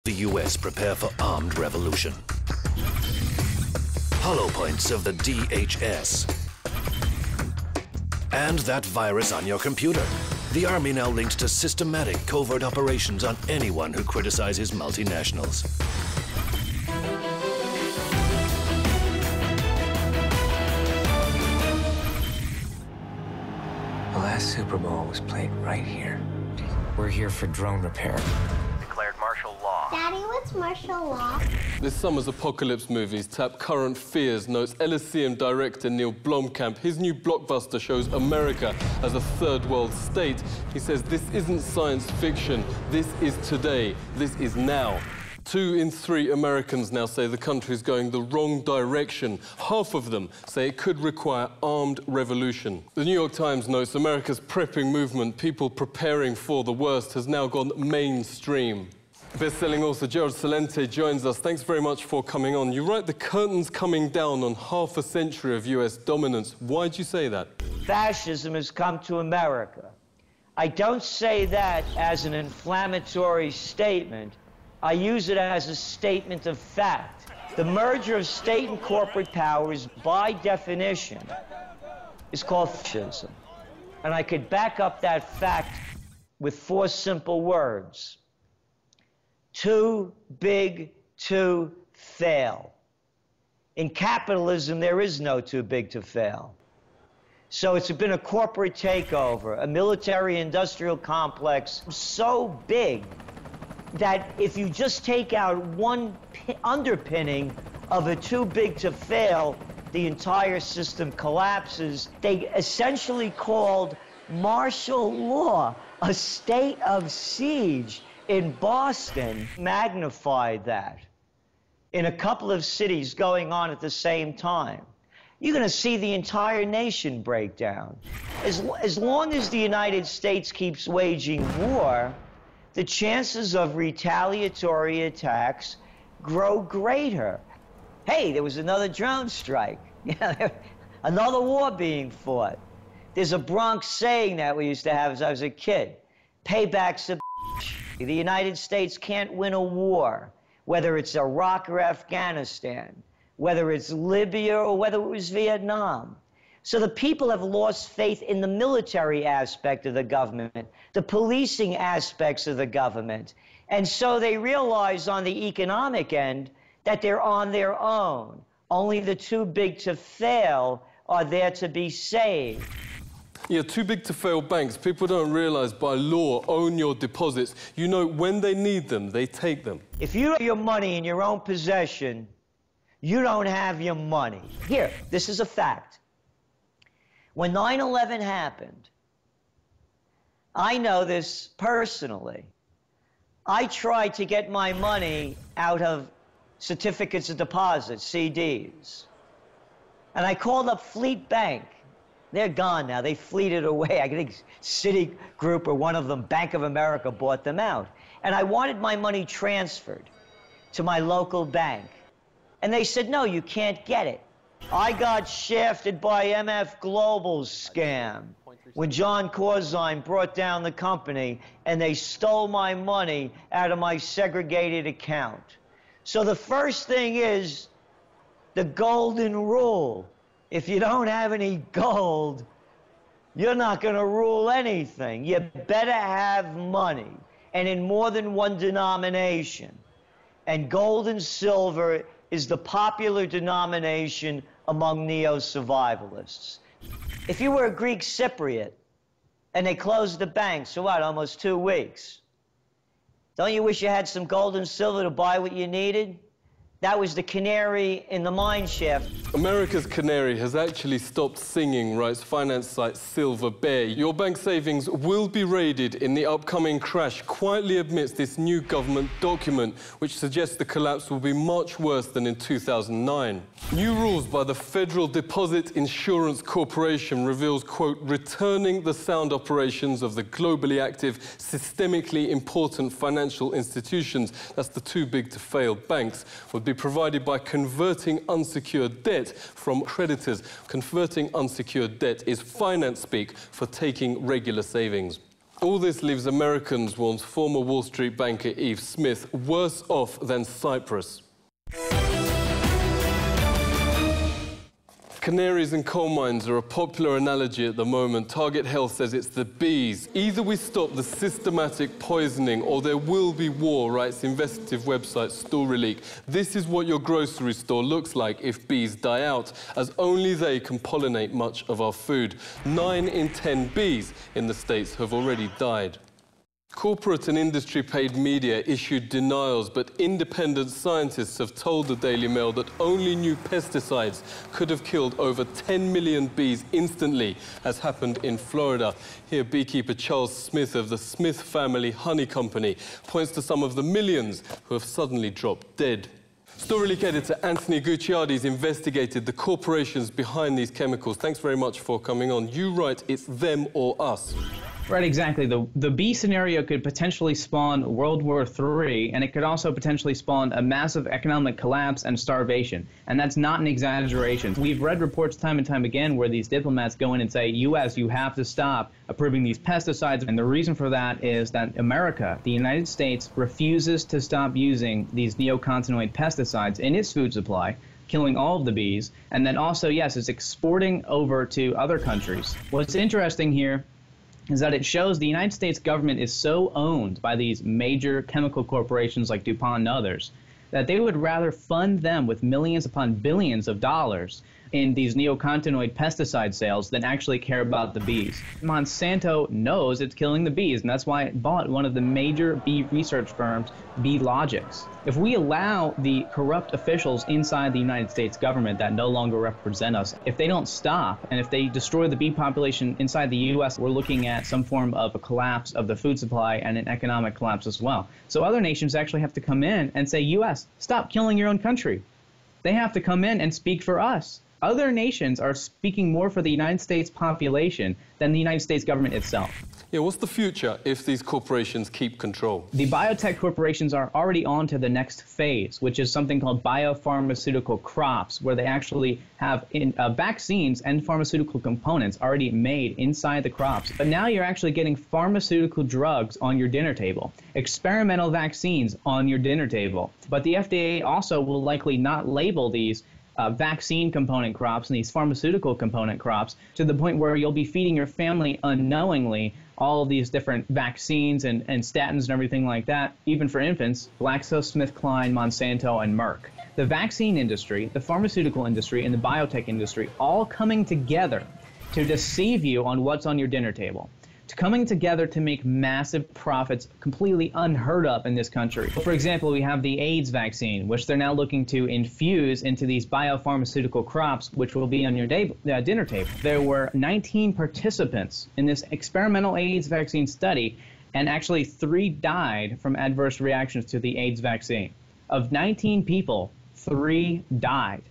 The US prepare for armed revolution. Hollow points of the DHS. And that virus on your computer. The Army now linked to systematic covert operations on anyone who criticizes multinationals. The last Super Bowl was played right here. We're here for drone repair. Declared martial law. Daddy, what's martial law? This summer's apocalypse movies tap current fears, notes Elysium director Neil Blomkamp. His new blockbuster shows America as a third world state. He says this isn't science fiction, this is today, this is now. 2 in 3 Americans now say the country's going the wrong direction. Half of them say it could require armed revolution. The New York Times notes America's prepping movement, people preparing for the worst, has now gone mainstream. Best-selling author Gerald Celente joins us. Thanks very much for coming on. You write the curtain's coming down on half a century of US dominance. Why'd you say that? Fascism has come to America. I don't say that as an inflammatory statement. I use it as a statement of fact. The merger of state and corporate powers, by definition, is called fascism. And I could back up that fact with 4 simple words. Too big to fail. In capitalism, there is no too big to fail. So it's been a corporate takeover, a military-industrial complex so big that if you just take out one underpinning of a too big to fail, the entire system collapses. They essentially called martial law a state of siege in Boston, magnified that in a couple of cities going on at the same time. You're going to see the entire nation break down. As long as the United States keeps waging war, the chances of retaliatory attacks grow greater. Hey, there was another drone strike. Another war being fought. There's a Bronx saying that we used to have as I was a kid. Payback's a bitch. The United States can't win a war, whether it's Iraq or Afghanistan, whether it's Libya or whether it was Vietnam. So the people have lost faith in the military aspect of the government, the policing aspects of the government. And so they realize on the economic end that they're on their own. Only the too big to fail are there to be saved. Yeah, too big to fail banks. People don't realize by law, own your deposits. You know, when they need them, they take them. If you have your money in your own possession, you don't have your money. Here, this is a fact. When 9/11 happened, I know this personally. I tried to get my money out of certificates of deposit, CDs. And I called up Fleet Bank. They're gone now. They fleeted away. I think Citigroup or one of them, Bank of America, bought them out. And I wanted my money transferred to my local bank. And they said, no, you can't get it. I got shafted by MF Global's scam when John Corzine brought down the company and they stole my money out of my segregated account. So the first thing is the golden rule. If you don't have any gold, you're not going to rule anything. You better have money, and in more than one denomination. And gold and silver is the popular denomination among neo-survivalists. If you were a Greek Cypriot and they closed the banks for what, almost 2 weeks, don't you wish you had some gold and silver to buy what you needed? That was the canary in the mine shaft. America's canary has actually stopped singing, writes finance site Silver Bear. Your bank savings will be raided in the upcoming crash, quietly amidst this new government document, which suggests the collapse will be much worse than in 2009. New rules by the Federal Deposit Insurance Corporation reveals, quote, returning the sound operations of the globally active, systemically important financial institutions, that's the too big to fail banks, would be provided by converting unsecured debt from creditors. Converting unsecured debt is finance speak for taking regular savings. All this leaves Americans, warns former Wall Street banker Eve Smith, worse off than Cyprus. Canaries in coal mines are a popular analogy at the moment. Target Health says it's the bees. Either we stop the systematic poisoning or there will be war, writes investigative website Storyleak. This is what your grocery store looks like if bees die out, as only they can pollinate much of our food. 9 in 10 bees in the States have already died. Corporate and industry-paid media issued denials, but independent scientists have told the Daily Mail that only new pesticides could have killed over 10 million bees instantly, as happened in Florida. Here, beekeeper Charles Smith of the Smith Family Honey Company points to some of the millions who have suddenly dropped dead. Storyleak editor Anthony Gucciardi's investigated the corporations behind these chemicals. Thanks very much for coming on. You write it's them or us. Right, exactly. The bee scenario could potentially spawn World War III, and it could also potentially spawn a massive economic collapse and starvation. And that's not an exaggeration. We've read reports time and time again where these diplomats go in and say, U.S., you have to stop approving these pesticides. And the reason for that is that America, the United States, refuses to stop using these neonicotinoid pesticides in its food supply, killing all of the bees. And then also, yes, it's exporting over to other countries. What's interesting here is that it shows the United States government is so owned by these major chemical corporations like DuPont and others that they would rather fund them with millions upon billions of dollars in these neonicotinoid pesticide sales than actually care about the bees. Monsanto knows it's killing the bees, and that's why it bought one of the major bee research firms, Beelogics. If we allow the corrupt officials inside the United States government that no longer represent us, if they don't stop, and if they destroy the bee population inside the U.S., we're looking at some form of a collapse of the food supply and an economic collapse as well. So other nations actually have to come in and say, U.S., stop killing your own country. They have to come in and speak for us. Other nations are speaking more for the United States population than the United States government itself. Yeah, what's the future if these corporations keep control? The biotech corporations are already on to the next phase, which is something called biopharmaceutical crops, where they actually have vaccines and pharmaceutical components already made inside the crops. But now you're actually getting pharmaceutical drugs on your dinner table, experimental vaccines on your dinner table. But the FDA also will likely not label these vaccine component crops and these pharmaceutical component crops to the point where you'll be feeding your family unknowingly all of these different vaccines and statins and everything like that, even for infants, GlaxoSmithKline, Monsanto, and Merck. The vaccine industry, the pharmaceutical industry, and the biotech industry all coming together to deceive you on what's on your dinner table, coming together to make massive profits completely unheard of in this country. For example, we have the AIDS vaccine, which they're now looking to infuse into these biopharmaceutical crops, which will be on your dinner table. There were 19 participants in this experimental AIDS vaccine study, and actually 3 died from adverse reactions to the AIDS vaccine. Of 19 people, 3 died.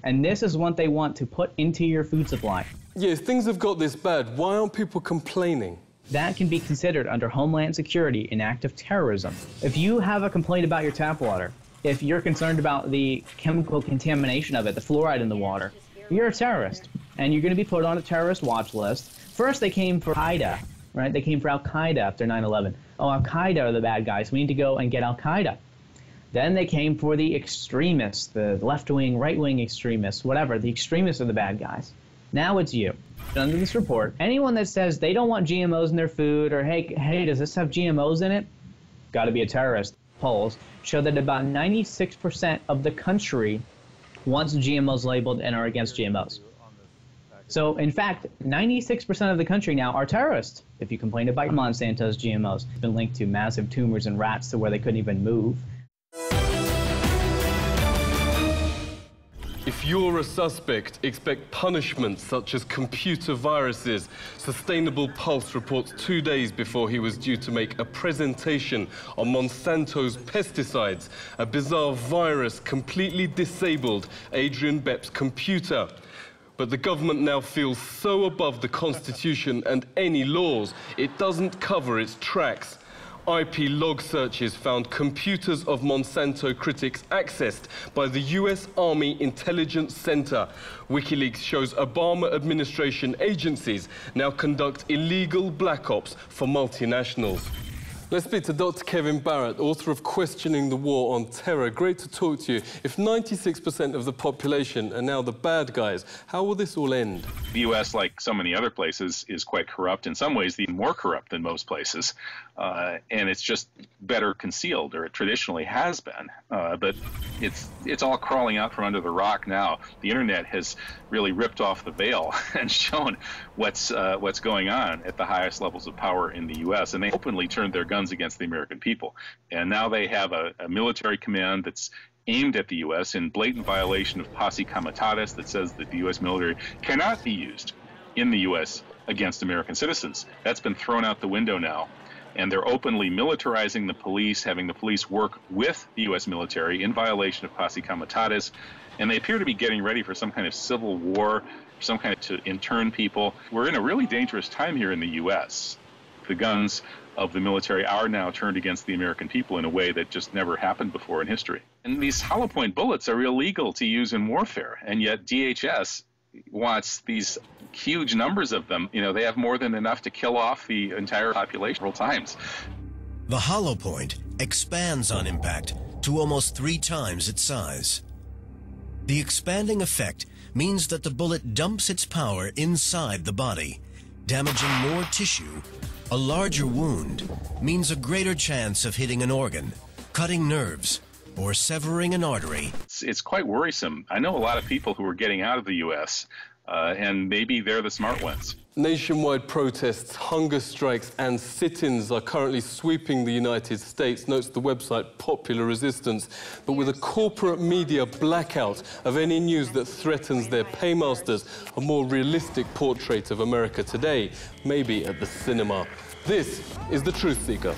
And this is what they want to put into your food supply. Yes, things have got this bad. Why aren't people complaining? That can be considered under Homeland Security an act of terrorism. If you have a complaint about your tap water, if you're concerned about the chemical contamination of it, the fluoride in the water, you're a terrorist, and you're going to be put on a terrorist watch list. First, they came for Al-Qaeda, right? They came for Al-Qaeda after 9/11. Oh, Al-Qaeda are the bad guys. We need to go and get Al-Qaeda. Then they came for the extremists, the left-wing, right-wing extremists, whatever. The extremists are the bad guys. Now it's you. Under this report, anyone that says they don't want GMOs in their food, or hey, does this have GMOs in it? Got to be a terrorist. Polls show that about 96% of the country wants GMOs labeled and are against GMOs. So, in fact, 96% of the country now are terrorists. If you complain about Monsanto's GMOs, it's been linked to massive tumors in rats to where they couldn't even move. If you're a suspect, expect punishments such as computer viruses. Sustainable Pulse reports 2 days before he was due to make a presentation on Monsanto's pesticides. A bizarre virus completely disabled Adrian Bepp's computer. But the government now feels so above the Constitution and any laws, it doesn't cover its tracks. IP log searches found computers of Monsanto critics accessed by the US Army Intelligence Center. WikiLeaks shows Obama administration agencies now conduct illegal black ops for multinationals. Let's speak to Dr. Kevin Barrett, author of Questioning the War on Terror. Great to talk to you. If 96% of the population are now the bad guys, how will this all end? The U.S., like so many other places, is quite corrupt. In some ways, even more corrupt than most places. And it's just better concealed, or it traditionally has been. But it's all crawling out from under the rock now. The internet has really ripped off the veil and shown what's going on at the highest levels of power in the U.S. And they openly turned their guns against the American people. And now they have a military command that's aimed at the U.S. in blatant violation of posse comitatus that says that the U.S. military cannot be used in the U.S. against American citizens. That's been thrown out the window now. And they're openly militarizing the police, having the police work with the U.S. military in violation of posse comitatus. And they appear to be getting ready for some kind of civil war, some kind of to intern people. We're in a really dangerous time here in the U.S. The guns of the military are now turned against the American people in a way that just never happened before in history. And these hollow point bullets are illegal to use in warfare, and yet DHS wants these huge numbers of them. You know, they have more than enough to kill off the entire population several times. The hollow point expands on impact to almost 3 times its size. The expanding effect means that the bullet dumps its power inside the body, damaging more tissue. A larger wound means a greater chance of hitting an organ, cutting nerves, or severing an artery. It's quite worrisome. I know a lot of people who are getting out of the U.S., and maybe they're the smart ones. Nationwide protests, hunger strikes and sit-ins are currently sweeping the United States, notes the website Popular Resistance. But with a corporate media blackout of any news that threatens their paymasters, a more realistic portrait of America today may be at the cinema. This is The Truth Seeker.